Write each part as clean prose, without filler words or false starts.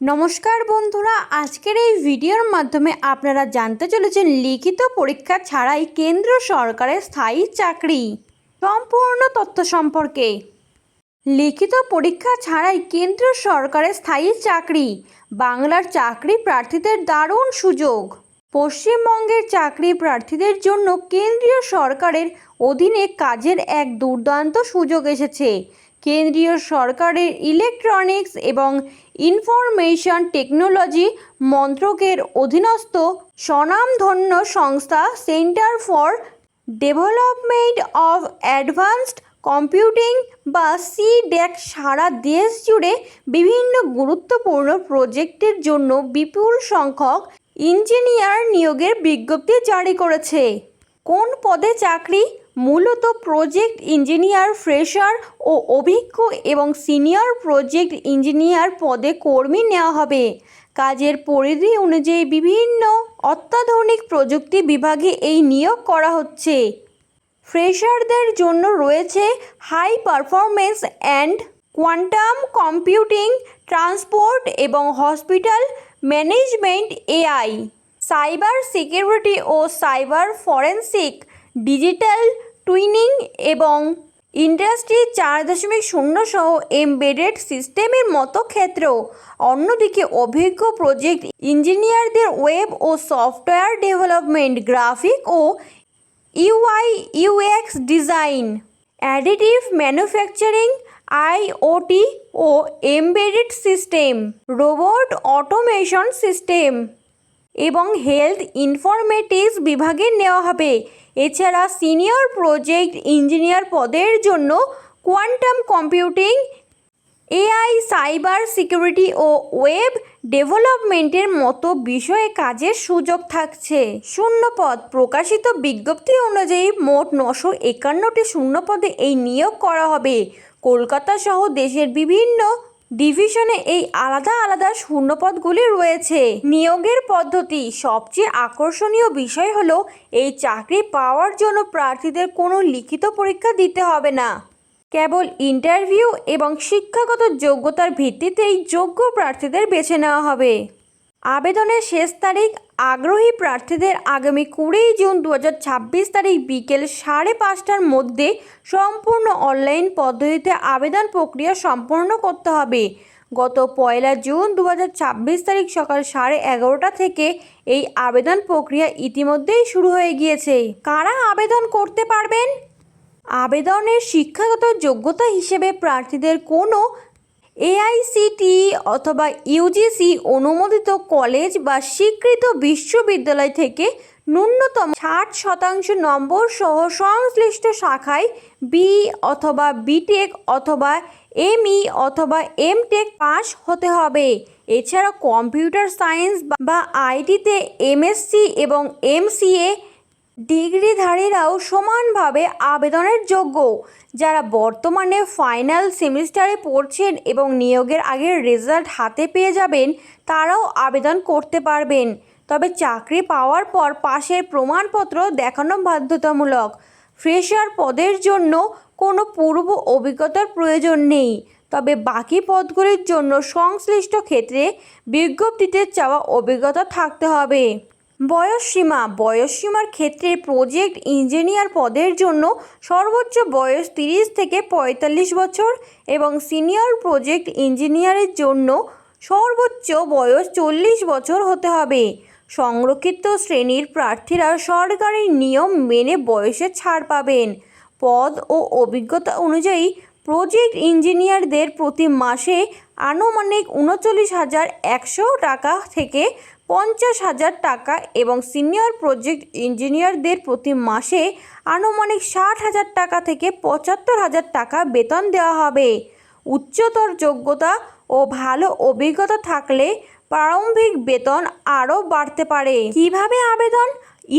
নমস্কার বন্ধুরা, আজকের এই ভিডিওর মাধ্যমে আপনারা জানতে চলেছেন লিখিত পরীক্ষা ছাড়াই কেন্দ্র সরকারের স্থায়ী চাকরি সম্পূর্ণ তথ্য সম্পর্কে। লিখিত পরীক্ষা ছাড়াই কেন্দ্র সরকারের স্থায়ী চাকরি, বাংলার চাকরি প্রার্থীদের দারুণ সুযোগ। পশ্চিমবঙ্গের চাকরি প্রার্থীদের জন্য কেন্দ্রীয় সরকারের অধীনে কাজের এক দুর্দান্ত সুযোগ এসেছে। কেন্দ্রীয় সরকারের ইলেকট্রনিক্স এবং ইনফরমেশন টেকনোলজি মন্ত্রকের অধীনস্থ স্বনামধন্য সংস্থা centre for development of advanced computing বা সিড্যাক সারা দেশ জুড়ে বিভিন্ন গুরুত্বপূর্ণ প্রজেক্টের জন্য বিপুল সংখ্যক ইঞ্জিনিয়ার নিয়োগের বিজ্ঞপ্তি জারি করেছে। কোন পদে চাকরি? মূলত প্রজেক্ট ইঞ্জিনিয়ার, ফ্রেশার ও অভিজ্ঞ এবং সিনিয়র প্রজেক্ট ইঞ্জিনিয়ার পদে কর্মী নেওয়া হবে। কাজের পরিধি অনুযায়ী বিভিন্ন অত্যাধুনিক প্রযুক্তি বিভাগে এই নিয়োগ করা হচ্ছে। ফ্রেশারদের জন্য রয়েছে high performance and quantum computing, transport এবং hospital management, AI, cyber security ও সাইবার ফরেনসিক, ডিজিটাল টুইনিং এবং ইন্ডাস্ট্রি 4.0 সহ এমবেডেড সিস্টেমের মতো ক্ষেত্র। অন্যদিকে অভিজ্ঞ প্রজেক্ট ইঞ্জিনিয়ারদের ওয়েব ও সফটওয়্যার ডেভেলপমেন্ট, গ্রাফিক ও UI UX design, additive manufacturing, IoT ও embedded system, robot automation system এবং হেলথ ইনফরমেটিক্স বিভাগে নেওয়া হবে। এছাড়া সিনিয়র প্রজেক্ট ইঞ্জিনিয়ার পদের জন্য quantum computing, AI, cyber security ও ওয়েব ডেভেলপমেন্টের মতো বিষয়ে কাজের সুযোগ থাকছে। শূন্যপদ। প্রকাশিত বিজ্ঞপ্তি অনুযায়ী মোট 951টি শূন্যপদে এই নিয়োগ করা হবে। কলকাতা সহ দেশের বিভিন্ন ডিভিশনে এই আলাদা আলাদা শূন্যপদগুলি রয়েছে। নিয়োগের পদ্ধতি। সবচেয়ে আকর্ষণীয় বিষয় হলো এই চাকরি পাওয়ার জন্য প্রার্থীদের কোনো লিখিত পরীক্ষা দিতে হবে না। কেবল ইন্টারভিউ এবং শিক্ষাগত যোগ্যতার ভিত্তিতেই যোগ্য প্রার্থীদের বেছে নেওয়া হবে। আবেদনের শেষ তারিখ। আগ্রহী প্রার্থীদের আগামী 20 জুন 2026 তারিখ বিকেল 5:30টার মধ্যে সম্পূর্ণ অনলাইন পদ্ধতিতে আবেদন প্রক্রিয়া সম্পন্ন করতে হবে। গত 1 জুন 2026 তারিখ সকাল 11:30টা থেকে এই আবেদন প্রক্রিয়া ইতিমধ্যেই শুরু হয়ে গিয়েছে। কারা আবেদন করতে পারবেন? আবেদনের শিক্ষাগত যোগ্যতা হিসেবে প্রার্থীদের কোনো এআইসিটিই অথবা ইউজিসি অনুমোদিত কলেজ বা স্বীকৃত বিশ্ববিদ্যালয় থেকে ন্যূনতম 60% নম্বর সহ সংশ্লিষ্ট শাখায় বিই অথবা বিটেক অথবা এমই অথবা এমটেক পাস হতে হবে। এছাড়া কম্পিউটার সায়েন্স বা আইটিতে এমএসসি এবং এমসিএ ডিগ্রিধারীরাও সমানভাবে আবেদনের যোগ্য। যারা বর্তমানে ফাইনাল সেমিস্টারে পড়ছেন এবং নিয়োগের আগের রেজাল্ট হাতে পেয়ে যাবেন তারাও আবেদন করতে পারবেন। তবে চাকরি পাওয়ার পর পাশের প্রমাণপত্র দেখানো বাধ্যতামূলক। ফ্রেশার পদের জন্য কোনো পূর্ব অভিজ্ঞতার প্রয়োজন নেই, তবে বাকি পদগুলির জন্য সংশ্লিষ্ট ক্ষেত্রে বিজ্ঞপ্তিতে চাওয়া অভিজ্ঞতা থাকতে হবে। বয়সসীমা। বয়সসীমার ক্ষেত্রে প্রজেক্ট ইঞ্জিনিয়ার পদের জন্য সর্বোচ্চ বয়স 30 থেকে 45 বছর এবং সিনিয়র প্রজেক্ট ইঞ্জিনিয়ারের জন্য সর্বোচ্চ বয়স 40 বছর হতে হবে। সংরক্ষিত শ্রেণীর প্রার্থীরা সরকারি নিয়ম মেনে বয়সে ছাড় পাবেন। পদ ও অভিজ্ঞতা অনুযায়ী প্রজেক্ট ইঞ্জিনিয়ারদের প্রতি মাসে আনুমানিক 39,100 টাকা থেকে 50,000 টাকা এবং সিনিয়র প্রজেক্ট ইঞ্জিনিয়ারদের প্রতি মাসে আনুমানিক 60,000 টাকা থেকে 75,000 টাকা বেতন দেওয়া হবে। উচ্চতর যোগ্যতা ও ভালো অভিজ্ঞতা থাকলে প্রারম্ভিক বেতন আরও বাড়তে পারে। কিভাবে আবেদন?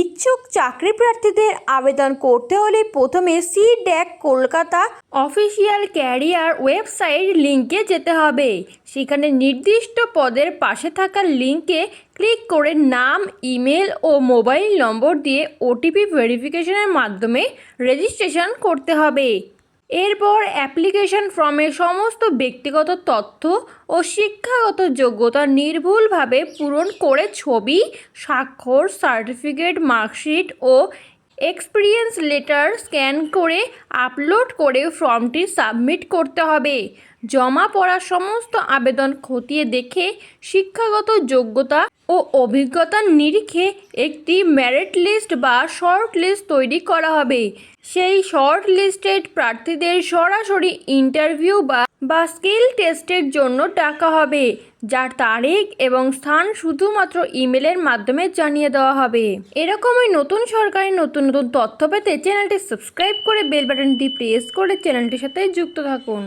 ইচ্ছুক চাকরি প্রার্থীদের আবেদন করতে হলে প্রথমে C-DAC Kolkata official career website লিঙ্কে যেতে হবে। সেখানে নির্দিষ্ট পদের পাশে থাকা লিঙ্কে ক্লিক করে নাম, ইমেল ও মোবাইল নম্বর দিয়ে ওটিপি ভেরিফিকেশনের মাধ্যমে রেজিস্ট্রেশন করতে হবে। এরপর অ্যাপ্লিকেশন ফর্মে সমস্ত ব্যক্তিগত তথ্য ও শিক্ষাগত যোগ্যতা নির্ভুলভাবে পূরণ করে ছবি, স্বাক্ষর, সার্টিফিকেট, মার্কশিট ও এক্সপিরিয়েন্স লেটার স্ক্যান করে আপলোড করে ফর্মটি সাবমিট করতে হবে। জমা পড়া সমস্ত আবেদন খতিয়ে দেখে শিক্ষাগত যোগ্যতা ও অভিজ্ঞতার নিরিখে একটি মেরিট লিস্ট বা শর্ট লিস্ট তৈরি করা হবে। সেই শর্ট লিস্টেড প্রার্থীদের সরাসরি ইন্টারভিউ বা স্কিল টেস্টের জন্য ডাকা হবে, যার তারিখ এবং স্থান শুধুমাত্র ইমেলের মাধ্যমে জানিয়ে দেওয়া হবে। এরকমই নতুন সরকারি নতুন নতুন তথ্য পেতে চ্যানেলটি সাবস্ক্রাইব করে বেল বাটনটি প্রেস করে চ্যানেলটির সাথে যুক্ত থাকুন।